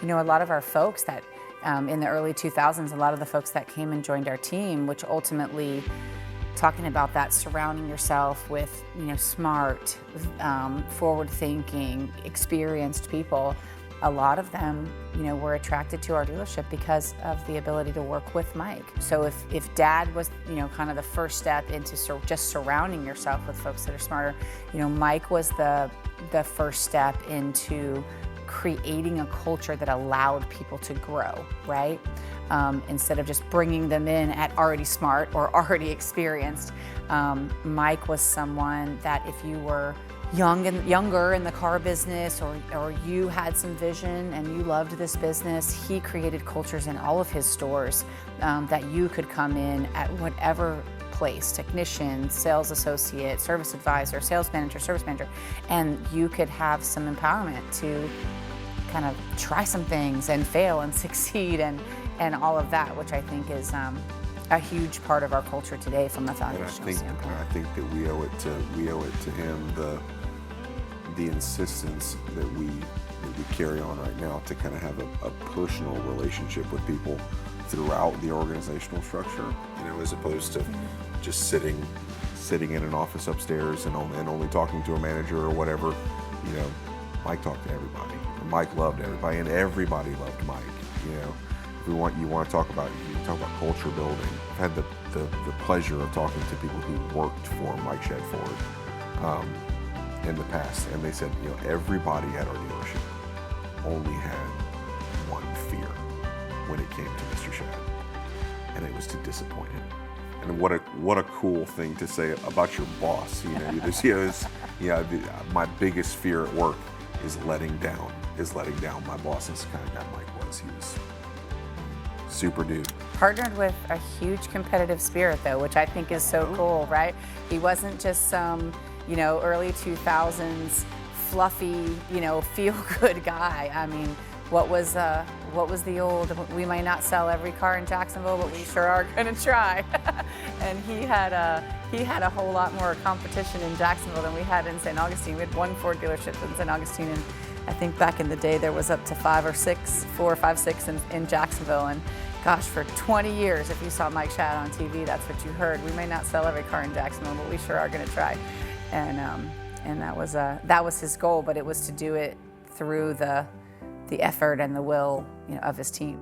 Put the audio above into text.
You know, a lot of our folks that in the early 2000s, a lot of the folks that came and joined our team, which ultimately talking about that, surrounding yourself with, you know, smart, forward-thinking, experienced people, a lot of them, you know, were attracted to our dealership because of the ability to work with Mike. So if Dad was, you know, kind of the first step into just surrounding yourself with folks that are smarter, you know, Mike was the first step into creating a culture that allowed people to grow, right? Instead of just bringing them in at already smart or already experienced. Mike was someone that if you were younger in the car business, or you had some vision and you loved this business, he created cultures in all of his stores that you could come in at whatever place, technician, sales associate, service advisor, sales manager, service manager, and you could have some empowerment to kind of try some things and fail and succeed and all of that, which I think is a huge part of our culture today from a foundational standpoint. I think that we owe it to him, the insistence that we carry on right now to kind of have a personal relationship with people throughout the organizational structure, you know, as opposed to just sitting in an office upstairs and only talking to a manager or whatever. You know, Mike talked to everybody. Mike loved everybody, and everybody loved Mike. You know, if you want to talk about culture building, I've had the pleasure of talking to people who worked for Mike Shad Ford in the past, and they said, you know, everybody at our dealership only had one fear when it came to Mr. Shad, and it was to disappoint him. And what a cool thing to say about your boss. You know, my biggest fear at work is letting down my boss. That's the kind of guy Mike was. He was super dude. Partnered with a huge competitive spirit, though, which I think is so cool, right? He wasn't just some, you know, early 2000s fluffy, you know, feel-good guy. I mean, what was the old, we might not sell every car in Jacksonville, but we sure are going to try. And he had a whole lot more competition in Jacksonville than we had in St. Augustine. We had one Ford dealership in St. Augustine, and I think back in the day there was up to 4 or 5, 6 in Jacksonville. And gosh, for 20 years, if you saw Mike Shad on TV, that's what you heard. We may not sell every car in Jacksonville, but we sure are going to try. And that was his goal, but it was to do it through the effort and the will, you know, of his team.